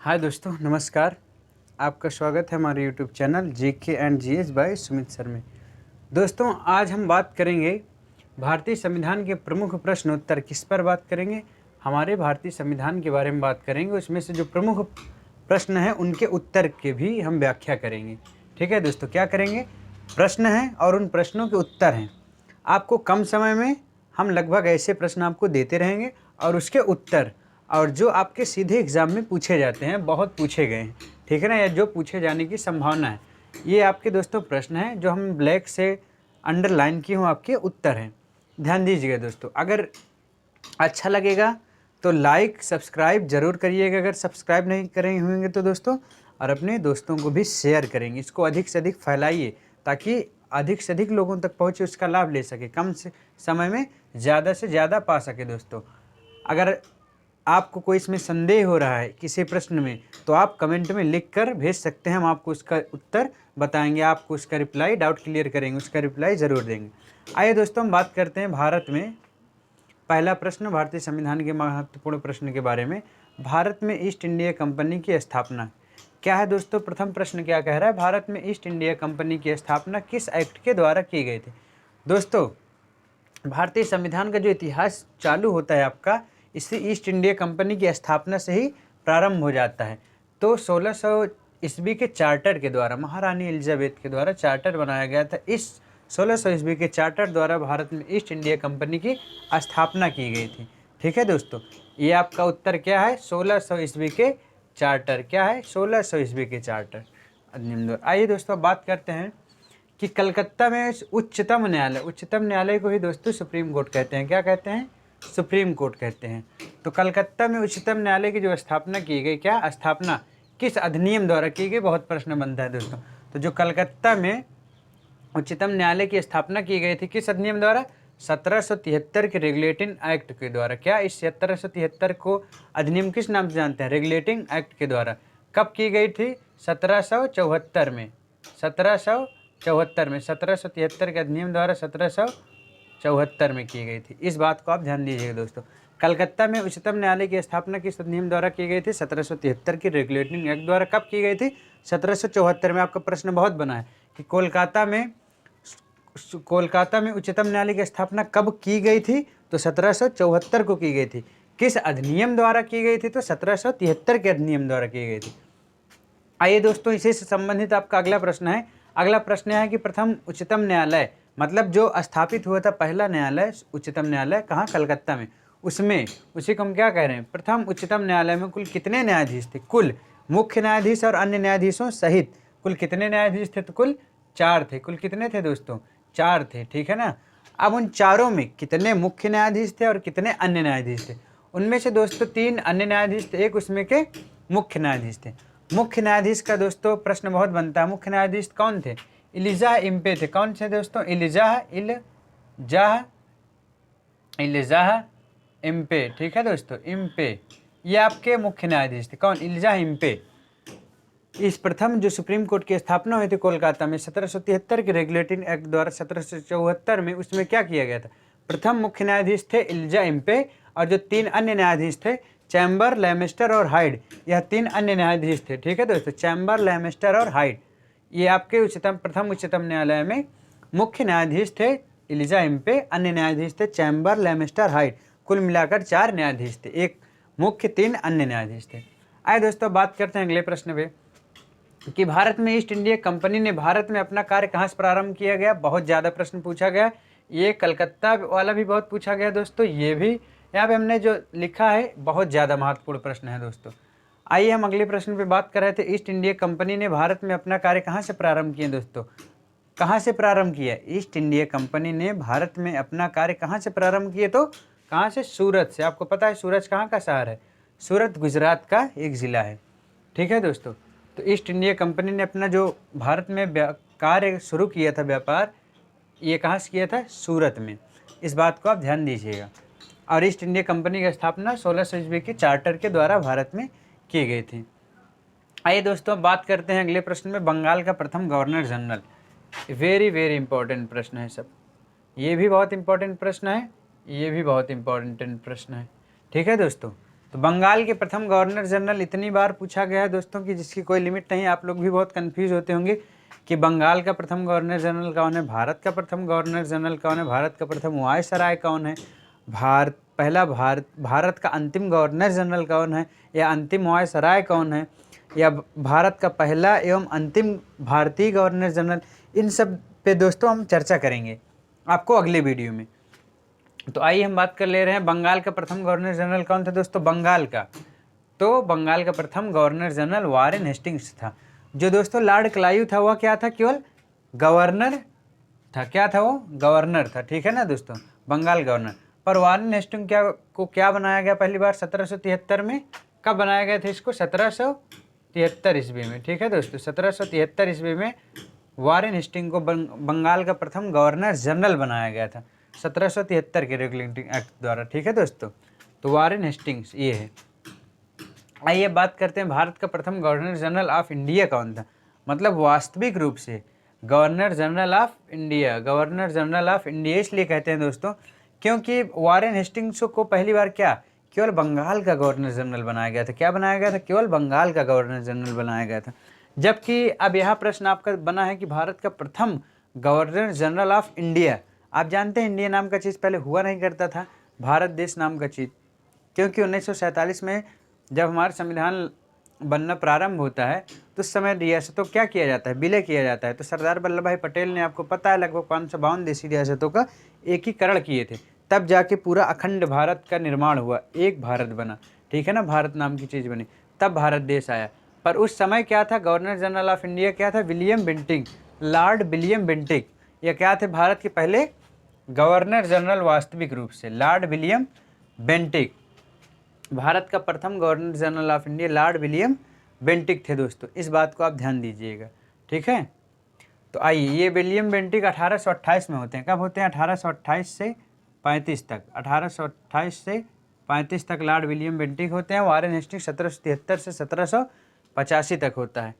हाय दोस्तों, नमस्कार। आपका स्वागत है हमारे YouTube channel GK and GS bye Sumit sir में। दोस्तों, आज हम बात करेंगे भारतीय संविधान के प्रमुख प्रश्न उत्तर। किस पर बात करेंगे? हमारे भारतीय संविधान के बारे में बात करेंगे। उसमें से जो प्रमुख प्रश्न हैं उनके उत्तर के भी हम व्याख्या करेंगे। ठीक है दोस्तों, क्या करेंगे? प्रश्न हैं और उन प्रश्नों के उत्तर हैं। आपको कम समय में हम लगभग ऐसे प्रश्न आपको देते रहेंगे और उसके उत्तर, और जो आपके सीधे एग्जाम में पूछे जाते हैं, बहुत पूछे गए हैं, ठीक है ना, या जो पूछे जाने की संभावना है, ये आपके दोस्तों प्रश्न हैं जो हम ब्लैक से अंडरलाइन किए हूँ, आपके उत्तर हैं। ध्यान दीजिएगा दोस्तों। अगर अच्छा लगेगा तो लाइक सब्सक्राइब जरूर करिएगा, अगर सब्सक्राइब नहीं करें होंगे तो दोस्तों, और अपने दोस्तों को भी शेयर करेंगे। इसको अधिक से अधिक फैलाइए ताकि अधिक से अधिक लोगों तक पहुँचे, उसका लाभ ले सके, कम से समय में ज़्यादा से ज़्यादा पा सके। दोस्तों, अगर आपको कोई इसमें संदेह हो रहा है किसी प्रश्न में, तो आप कमेंट में लिख कर भेज सकते हैं, हम आपको उसका उत्तर बताएंगे, आपको उसका रिप्लाई, डाउट क्लियर करेंगे, उसका रिप्लाई ज़रूर देंगे। आइए दोस्तों, हम बात करते हैं भारत में पहला प्रश्न, भारतीय संविधान के महत्वपूर्ण प्रश्न के बारे में। भारत में ईस्ट इंडिया कंपनी की स्थापना क्या है दोस्तों? प्रथम प्रश्न क्या कह रहा है? भारत में ईस्ट इंडिया कंपनी की स्थापना किस एक्ट के द्वारा की गई थी? दोस्तों, भारतीय संविधान का जो इतिहास चालू होता है आपका, इससे ईस्ट इंडिया कंपनी की स्थापना से ही प्रारंभ हो जाता है। तो 1600 ईस्वी के चार्टर के द्वारा, महारानी एलिजाबेथ के द्वारा चार्टर बनाया गया था। इस 1600 ईस्वी के चार्टर द्वारा भारत में ईस्ट इंडिया कंपनी की स्थापना की गई थी। ठीक है दोस्तों, ये आपका उत्तर क्या है? 1600 ईस्वी के चार्टर। क्या है? 1600 ईस्वी के चार्टर अधिनियम द्वारा। आइए दोस्तों, बात करते हैं कि कलकत्ता में उच्चतम न्यायालय को ही दोस्तों सुप्रीम कोर्ट कहते हैं। क्या कहते हैं? सुप्रीम कोर्ट कहते हैं। तो कलकत्ता में उच्चतम न्यायालय की जो स्थापना की गई, क्या स्थापना किस अधिनियम द्वारा की गई? बहुत प्रश्न बनता है दोस्तों। तो जो कलकत्ता में उच्चतम न्यायालय की स्थापना की गई थी, किस अधिनियम द्वारा? 1773 के रेगुलेटिंग एक्ट के द्वारा। क्या इस 1773 को अधिनियम किस नाम से जानते हैं? रेगुलेटिंग एक्ट के द्वारा। कब की गई थी? 1774 में। 1773 के अधिनियम द्वारा 1774 में की गई थी। इस बात को आप ध्यान दीजिएगा दोस्तों। कलकत्ता में उच्चतम न्यायालय की स्थापना किस अधिनियम द्वारा की गई थी? 1773 की रेगुलेटिंग एक्ट द्वारा। कब की गई थी? 1774 में। आपका प्रश्न बहुत बना है कि कोलकाता में उच्चतम न्यायालय की स्थापना कब की गई थी? तो 1774 को की गई थी। किस अधिनियम द्वारा की गई थी? तो 1773 के अधिनियम द्वारा की गई थी। आइए दोस्तों, इसी से संबंधित आपका अगला प्रश्न है। अगला प्रश्न है कि प्रथम उच्चतम न्यायालय, मतलब जो स्थापित हुआ था पहला न्यायालय, उच्चतम न्यायालय, कहाँ? कलकत्ता में। उसमें उसी को हम क्या कह रहे हैं? प्रथम उच्चतम न्यायालय में कुल कितने न्यायाधीश थे? कुल मुख्य न्यायाधीश और अन्य न्यायाधीशों सहित कुल कितने न्यायाधीश थे? तो कुल 4 थे। कुल कितने थे दोस्तों? 4 थे। ठीक है ना। अब उन चारों में कितने मुख्य न्यायाधीश थे और कितने अन्य न्यायाधीश थे? उनमें से दोस्तों 3 अन्य न्यायाधीश थे, एक उसमें के मुख्य न्यायाधीश थे। मुख्य न्यायाधीश का दोस्तों प्रश्न बहुत बनता है। मुख्य न्यायाधीश कौन थे? इलिजाह इम्पे थे। कौन थे दोस्तों? इलिजाह इम्पे। ठीक है दोस्तों, इम्पे, ये आपके मुख्य न्यायाधीश थे। कौन? इलिजाह इम्पे। इस प्रथम जो सुप्रीम कोर्ट की स्थापना हुई थी कोलकाता में 1773 के रेगुलेटिंग एक्ट द्वारा 1774 में, उसमें क्या किया गया था? प्रथम मुख्य न्यायाधीश थे इलिजाह इम्पे, और जो 3 अन्य न्यायाधीश थे चैम्बर, लेमेस्टर और हाइड, यह 3 अन्य न्यायाधीश थे। ठीक है दोस्तों, चैम्बर, लेमेस्टर और हाइड, ये आपके प्रथम उच्चतम न्यायालय में मुख्य न्यायाधीश थे इलिजाह इम्पे, अन्य न्यायाधीश थे चैम्बर, लेमेस्टर, हाइड। कुल मिलाकर 4 न्यायाधीश थे, एक मुख्य, 3 अन्य न्यायाधीश थे। आइए दोस्तों, बात करते हैं अगले प्रश्न पे कि भारत में ईस्ट इंडिया कंपनी ने भारत में अपना कार्य कहाँ से प्रारंभ किया गया? बहुत ज़्यादा प्रश्न पूछा गया। ये कलकत्ता वाला भी बहुत पूछा गया दोस्तों, ये भी यहाँ पे हमने जो लिखा है बहुत ज़्यादा महत्वपूर्ण प्रश्न है दोस्तों। आइए हम अगले प्रश्न पे बात कर रहे थे। ईस्ट इंडिया कंपनी ने भारत में अपना कार्य कहाँ से प्रारंभ किया दोस्तों? कहाँ से प्रारंभ किया? ईस्ट इंडिया कंपनी ने भारत में अपना कार्य कहाँ से प्रारंभ किए? तो कहाँ से? सूरत से। आपको पता है सूरत कहाँ का शहर है? सूरत गुजरात का एक ज़िला है। ठीक है दोस्तों, तो ईस्ट इंडिया कंपनी ने अपना जो भारत में कार्य शुरू किया था, व्यापार, ये कहाँ से किया था? सूरत में। इस बात को आप ध्यान दीजिएगा। और ईस्ट इंडिया कंपनी की स्थापना 1600 ईस्वी के चार्टर के द्वारा भारत में की गई थी। आइए दोस्तों, बात करते हैं अगले प्रश्न में। बंगाल का प्रथम governor general, very very important प्रश्न है सब। ये भी बहुत इंपॉर्टेंट प्रश्न है, ये भी बहुत इंपॉर्टेंट प्रश्न है। ठीक है दोस्तों, तो बंगाल के प्रथम गवर्नर जनरल इतनी बार पूछा गया है दोस्तों कि जिसकी कोई लिमिट नहीं। आप लोग भी बहुत कंफ्यूज होते होंगे कि बंगाल का प्रथम गवर्नर जनरल कौन है, भारत का प्रथम गवर्नर जनरल कौन है, भारत का प्रथम वायसराय कौन है, भारत का अंतिम गवर्नर जनरल कौन है, या अंतिम वायसराय कौन है, या भारत का पहला एवं अंतिम भारतीय गवर्नर जनरल। इन सब पे दोस्तों हम चर्चा करेंगे आपको अगले वीडियो में। तो आइए हम बात कर ले रहे हैं बंगाल का प्रथम गवर्नर जनरल कौन था दोस्तों। बंगाल का प्रथम गवर्नर जनरल वारेन हेस्टिंग्स था। जो दोस्तों लॉर्ड क्लाइव था वह क्या था, केवल गवर्नर था। क्या था वो, गवर्नर था, ठीक है ना दोस्तों, बंगाल गवर्नर। पर वारेन हेस्टिंग्स क्या बनाया गया पहली बार 1773 में। कब बनाया गया था इसको, 1773 ईस्वी में, ठीक है दोस्तों। 1773 ईस्वी में वारेन हेस्टिंग्स को बंगाल का प्रथम गवर्नर जनरल बनाया गया था 1773 के रेगुलेटिंग एक्ट द्वारा, ठीक है दोस्तों। तो वारेन हेस्टिंग्स ये है। आइए बात करते हैं भारत का प्रथम गवर्नर जनरल ऑफ इंडिया कौन था। मतलब वास्तविक रूप से गवर्नर जनरल ऑफ इंडिया इसलिए कहते हैं दोस्तों क्योंकि वारेन हेस्टिंग्स को पहली बार क्या, केवल बंगाल का गवर्नर जनरल बनाया गया था। क्या बनाया गया था, केवल बंगाल का गवर्नर जनरल बनाया गया था। जबकि अब यहाँ प्रश्न आपका बना है कि भारत का प्रथम गवर्नर जनरल ऑफ इंडिया। आप जानते हैं इंडिया नाम का चीज़ पहले हुआ नहीं करता था, भारत देश नाम का चीज़, क्योंकि 1947 में जब हमारा संविधान बनना प्रारंभ होता है तो उस समय रियासतों क्या किया जाता है, विलय किया जाता है। तो सरदार वल्लभ भाई पटेल ने, आपको पता है, लगभग 552 देशी रियासतों का एकीकरण किए थे। तब जाके पूरा अखंड भारत का निर्माण हुआ, एक भारत बना, ठीक है ना, भारत नाम की चीज़ बनी, तब भारत देश आया। पर उस समय क्या था, गवर्नर जनरल ऑफ इंडिया क्या था, William Bentinck, Lord William Bentinck. ये क्या थे, भारत के पहले गवर्नर जनरल वास्तविक रूप से, लॉर्ड विलियम बेंटिक। भारत का प्रथम governor general of India Lord William Bentinck थे दोस्तों, इस बात को आप ध्यान दीजिएगा, ठीक है। तो आइए, ये विलियम बेंटिक 1828 में होते हैं। कब होते हैं, 1828 से 35 तक, 1828 से 35 तक लॉर्ड विलियम बेंटिक होते हैं। वारेन हेस्टिंग्स 1773 से 1785 तक होता है।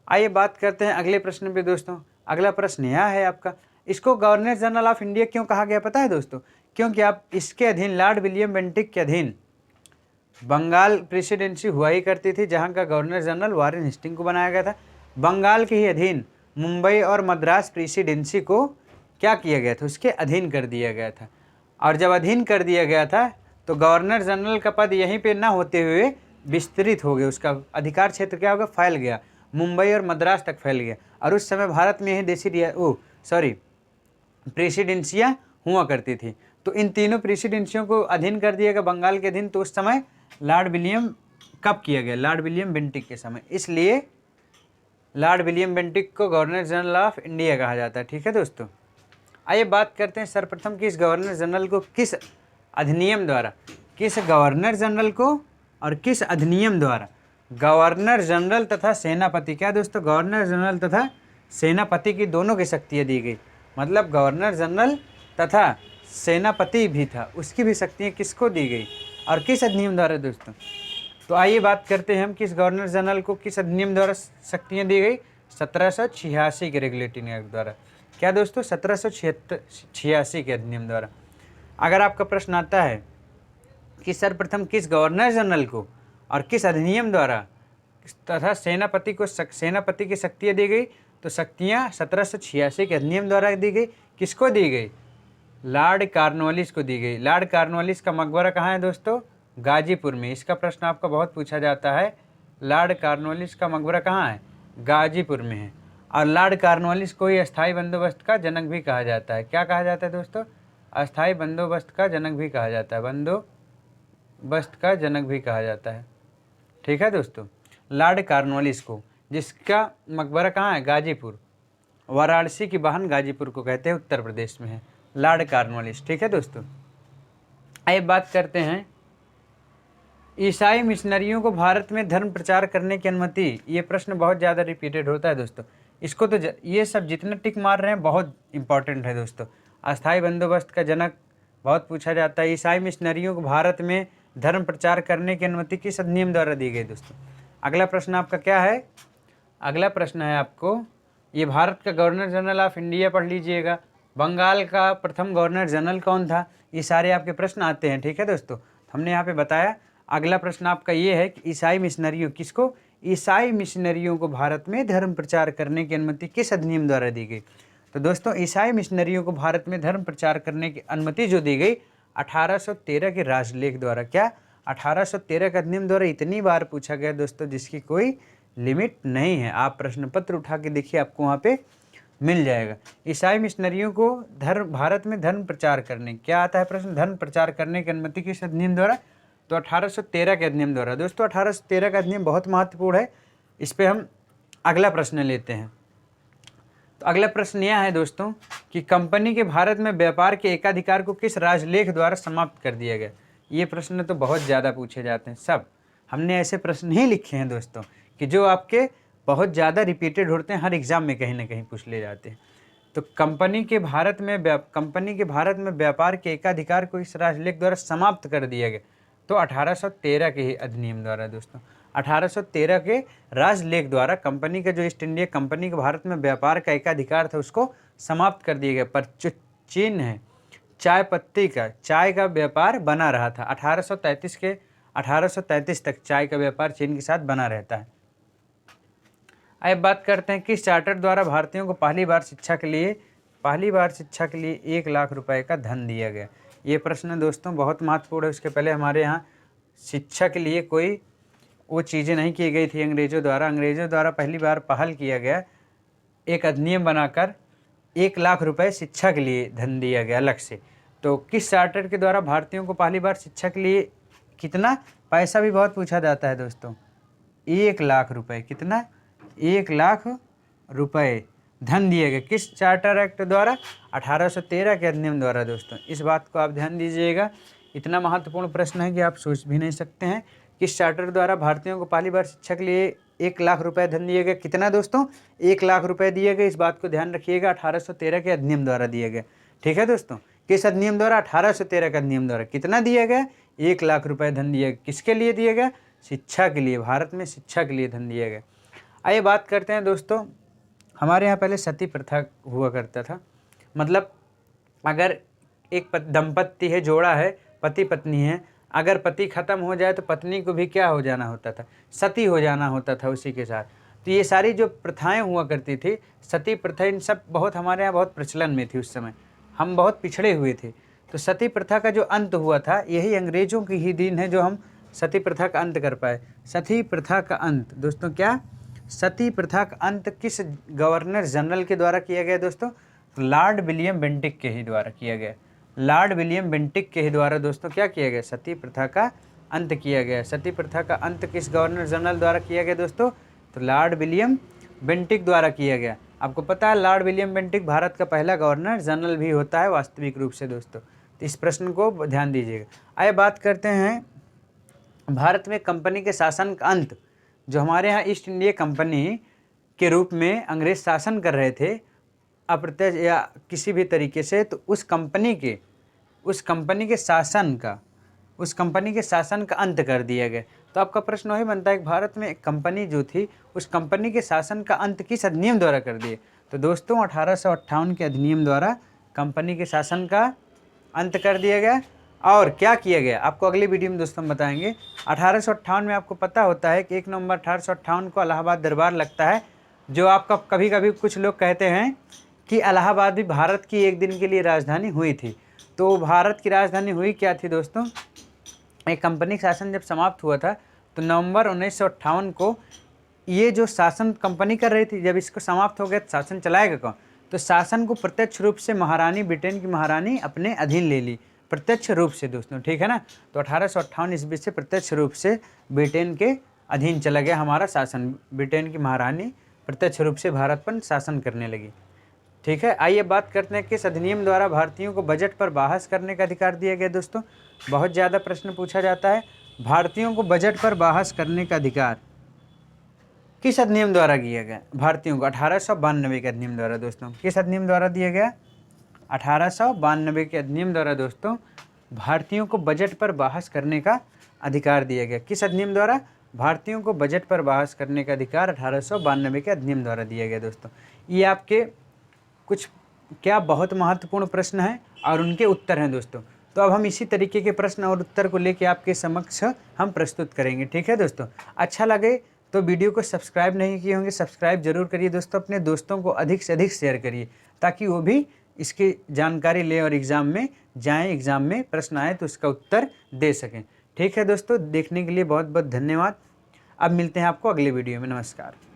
आइए बात करते हैं अगले प्रश्न पे दोस्तों। अगला प्रश्न यह है आपका, इसको गवर्नर जनरल ऑफ इंडिया क्यों कहा गया पता है दोस्तों, क्योंकि आप इसके अधीन, लॉर्ड विलियम बेंटिक के अधीन बंगाल प्रेसिडेंसी हुआ ही करती थी, जहां का गवर्नर जनरल वारेन हेस्टिंग्स को बनाया गया था। बंगाल के ही अधीन मुंबई और मद्रास प्रेसिडेंसी को क्या किया गया था, उसके अधीन कर दिया गया था। और जब अधीन कर दिया गया था तो गवर्नर जनरल का पद यहीं पे ना होते हुए विस्तृत हो गया, उसका अधिकार क्षेत्र क्या होगा, फैल गया, मुंबई और मद्रास तक फैल गया। और उस समय भारत में ही प्रेसिडेंसियाँ हुआ करती थी। तो इन तीनों प्रेसिडेंसियों को अधीन कर दिया गया बंगाल के अधीन। तो उस समय लॉर्ड विलियम कब किया गया, लॉर्ड विलियम बेंटिक के समय, इसलिए लॉर्ड विलियम बेंटिक को गवर्नर जनरल ऑफ इंडिया कहा जाता है, ठीक है दोस्तों। आइए बात करते हैं सर्वप्रथम किस गवर्नर जनरल को किस अधिनियम द्वारा, किस गवर्नर जनरल को और किस अधिनियम द्वारा गवर्नर जनरल तथा सेनापति, क्या दोस्तों, गवर्नर जनरल तथा सेनापति की दोनों की शक्तियाँ दी गई। मतलब गवर्नर जनरल तथा सेनापति भी था, उसकी भी शक्तियाँ किसको दी गई और किस अधिनियम द्वारा दोस्तों। तो आइए बात करते हैं हम किस गवर्नर जनरल को किस अधिनियम द्वारा शक्तियाँ दी गई, 1786 के रेगुलेटिंग एक्ट द्वारा। क्या दोस्तों, 1786 के अधिनियम द्वारा। अगर आपका प्रश्न आता है कि सर्वप्रथम किस गवर्नर जनरल को और किस अधिनियम द्वारा तथा सेनापति की शक्तियाँ दी गई, तो शक्तियाँ 1786 के अधिनियम द्वारा दी गई। किसको दी गई, लॉर्ड कॉर्नवालिस को दी गई। लॉर्ड कॉर्नवालिस का मकबरा कहाँ है दोस्तों, गाजीपुर में। इसका प्रश्न आपका बहुत पूछा जाता है, लॉर्ड कॉर्नवालिस का मकबरा कहाँ है, गाजीपुर में है। और लॉर्ड कॉर्नवालिस को ही अस्थायी बंदोबस्त का जनक भी कहा जाता है। क्या कहा जाता है दोस्तों, अस्थायी बंदोबस्त का जनक भी कहा जाता है, बंदोबस्त का जनक भी कहा जाता है, ठीक है दोस्तों। लॉर्ड कॉर्नवालिस को, जिसका मकबरा कहाँ है, गाजीपुर, वाराणसी की बहन गाजीपुर को कहते हैं, उत्तर प्रदेश में है, लॉर्ड कॉर्नवालिस, ठीक है दोस्तों। आइए बात करते हैं ईसाई मिशनरियों को भारत में धर्म प्रचार करने की अनुमति। ये प्रश्न बहुत ज़्यादा रिपीटेड होता है दोस्तों, इसको तो ये सब जितना टिक मार रहे हैं बहुत इंपॉर्टेंट है दोस्तों। अस्थायी बंदोबस्त का जनक बहुत पूछा जाता है। ईसाई मिशनरियों को भारत में धर्म प्रचार करने की अनुमति किस अधिनियम द्वारा दी गई दोस्तों। अगला प्रश्न आपका क्या है, अगला प्रश्न है आपको, ये भारत का गवर्नर जनरल ऑफ इंडिया पढ़ लीजिएगा। बंगाल का प्रथम गवर्नर जनरल कौन था, ये सारे आपके प्रश्न आते हैं, ठीक है दोस्तों। हमने यहाँ पे बताया अगला प्रश्न आपका ये है कि ईसाई मिशनरियों को भारत में धर्म प्रचार करने की अनुमति किस अधिनियम द्वारा दी गई? तो दोस्तों ईसाई मिशनरियों को भारत में धर्म प्रचार करने की अनुमति जो दी गई 1813 के राजलेख द्वारा। क्या 1813 के अधिनियम द्वारा? इतनी बार पूछा गया दोस्तों जिसकी कोई लिमिट नहीं है। आप प्रश्न पत्र उठा के देखिए, आपको वहाँ पे मिल जाएगा। ईसाई मिशनरियों को भारत में धर्म प्रचार करने, क्या आता है प्रश्न, धर्म प्रचार करने की अनुमति किस अधिनियम द्वारा? तो 1813 के अधिनियम द्वारा। दोस्तों 1813 का अधिनियम बहुत महत्वपूर्ण है। इस पे हम अगला प्रश्न लेते हैं। तो अगला प्रश्न यह है दोस्तों कि कंपनी के भारत में व्यापार के एकाधिकार को किस राजलेख द्वारा समाप्त कर दिया गया? ये प्रश्न तो बहुत ज़्यादा पूछे जाते हैं। सब हमने ऐसे प्रश्न ही लिखे हैं दोस्तों कि जो आपके बहुत ज़्यादा रिपीटेड होते हैं, हर एग्जाम में कहीं ना कहीं पूछ ले जाते हैं। तो कंपनी के भारत में व्यापार के एकाधिकार को इस राजलेख द्वारा समाप्त कर दिया गया। तो 1813 के ही अधिनियम द्वारा दोस्तों, 1813 के राजलेख द्वारा कंपनी का जो ईस्ट इंडिया कंपनी के भारत में व्यापार का एकाधिकार था उसको समाप्त कर दिया गया। पर जो चीन है, चाय का व्यापार बना रहा था। 1833 तक चाय का व्यापार चीन के साथ बना रहता है। अब बात करते हैं किस चार्टर द्वारा भारतीयों को पहली बार शिक्षा के लिए 1 लाख रुपए का धन दिया गया? ये प्रश्न दोस्तों बहुत महत्वपूर्ण है। उसके पहले हमारे यहाँ शिक्षा के लिए कोई वो चीज़ें नहीं की गई थी अंग्रेज़ों द्वारा पहली बार पहल किया गया, एक अधिनियम बनाकर 1 लाख रुपए शिक्षा के लिए धन दिया गया अलग से। तो किस चार्टर के द्वारा भारतीयों को पहली बार शिक्षा के लिए कितना पैसा भी बहुत पूछा जाता है दोस्तों, 1 लाख रुपए, कितना 1 लाख रुपए धन दिए गए किस चार्टर एक्ट द्वारा? 1813 के अधिनियम द्वारा दोस्तों। इस बात को आप ध्यान दीजिएगा, इतना महत्वपूर्ण प्रश्न है कि आप सोच भी नहीं सकते हैं। किस चार्टर द्वारा भारतीयों को पहली बार शिक्षा के लिए 1 लाख रुपए धन दिए गए? कितना दोस्तों? 1 लाख रुपए दिए गए। इस बात को ध्यान रखिएगा, 1813 के अधिनियम द्वारा दिए गए। ठीक है दोस्तों, किस अधिनियम द्वारा? 1813 के अधिनियम द्वारा। कितना दिया गया? 1 लाख रुपए धन दिया गया। किसके लिए दिया गया? शिक्षा के लिए, भारत में शिक्षा के लिए धन दिया गया। आइए बात करते हैं दोस्तों, हमारे यहाँ पहले सती प्रथा हुआ करता था। मतलब अगर एक दंपत्ति है, जोड़ा है, पति पत्नी है, अगर पति ख़त्म हो जाए तो पत्नी को भी क्या हो जाना होता था? सती हो जाना होता था उसी के साथ। तो ये सारी जो प्रथाएं हुआ करती थी, सती प्रथा, इन सब बहुत हमारे यहाँ बहुत प्रचलन में थी उस समय, हम बहुत पिछड़े हुए थे। तो सती प्रथा का जो अंत हुआ था, यही अंग्रेज़ों की ही देन है जो हम सती प्रथा का अंत कर पाए। सती प्रथा का अंत दोस्तों, क्या सती प्रथा का अंत किस गवर्नर जनरल के द्वारा किया गया दोस्तों? लॉर्ड विलियम बेंटिक के ही द्वारा किया गया। लॉर्ड विलियम बेंटिक के ही द्वारा दोस्तों क्या किया गया? सती प्रथा का अंत किया गया। सती प्रथा का अंत किस गवर्नर जनरल द्वारा किया गया दोस्तों? तो लॉर्ड विलियम बेंटिक द्वारा किया गया। आपको पता है लॉर्ड विलियम बेंटिक भारत का पहला गवर्नर जनरल भी होता है वास्तविक रूप से दोस्तों। तो इस प्रश्न को ध्यान दीजिएगा। आइए बात करते हैं भारत में कंपनी के शासन का अंत। जो हमारे यहाँ ईस्ट इंडिया कंपनी के रूप में अंग्रेज शासन कर रहे थे अप्रत्यक्ष या किसी भी तरीके से, तो उस कंपनी के शासन का अंत कर दिया गया। तो आपका प्रश्न वही बनता है कि भारत में एक कंपनी जो थी, उस कंपनी के शासन का अंत किस अधिनियम द्वारा कर दिए? तो दोस्तों 1858 के अधिनियम द्वारा कंपनी के शासन का अंत कर दिया गया। और क्या किया गया आपको अगली वीडियो में दोस्तों बताएंगे। 1858 में आपको पता होता है कि 1 नवंबर 1858 को इलाहाबाद दरबार लगता है। जो आपका कभी कभी कुछ लोग कहते हैं कि इलाहाबाद भी भारत की एक दिन के लिए राजधानी हुई थी। तो भारत की राजधानी हुई क्या थी दोस्तों? एक कंपनी शासन जब समाप्त हुआ था तो नवंबर 1958 को ये जो शासन कंपनी कर रही थी, जब इसको समाप्त हो गया तो शासन चलाएगा कौन? तो शासन को प्रत्यक्ष रूप से महारानी, ब्रिटेन की महारानी अपने अधीन ले ली, प्रत्यक्ष रूप से दोस्तों। ठीक है ना? तो 1858 ईस्वी से प्रत्यक्ष रूप से ब्रिटेन के अधीन चला गया हमारा शासन। ब्रिटेन की महारानी प्रत्यक्ष रूप से भारत पर शासन करने लगी। ठीक है, आइए बात करते हैं किस अधिनियम द्वारा भारतीयों को बजट पर बहस करने का अधिकार दिया गया दोस्तों। बहुत ज़्यादा प्रश्न पूछा जाता है, भारतीयों को बजट पर बहस करने का अधिकार किस अधिनियम द्वारा दिया गया? भारतीयों को 1892 के अधिनियम द्वारा दोस्तों। किस अधिनियम द्वारा दिया गया? 1892 के अधिनियम द्वारा दोस्तों भारतीयों को बजट पर बहस करने का अधिकार दिया गया। किस अधिनियम द्वारा? भारतीयों को बजट पर बहस करने का अधिकार 1892 के अधिनियम द्वारा दिया गया दोस्तों। ये आपके कुछ क्या बहुत महत्वपूर्ण प्रश्न हैं और उनके उत्तर हैं दोस्तों। तो अब हम इसी तरीके के प्रश्न और उत्तर को लेके आपके समक्ष हम प्रस्तुत करेंगे। ठीक है दोस्तों, अच्छा लगे तो वीडियो को सब्सक्राइब नहीं किए होंगे सब्सक्राइब जरूर करिए दोस्तों, अपने दोस्तों को अधिक से अधिक शेयर करिए ताकि वो भी इसकी जानकारी ले और एग्ज़ाम में जाएं, एग्ज़ाम में प्रश्न आए तो उसका उत्तर दे सकें। ठीक है दोस्तों, देखने के लिए बहुत बहुत धन्यवाद। अब मिलते हैं आपको अगले वीडियो में। नमस्कार।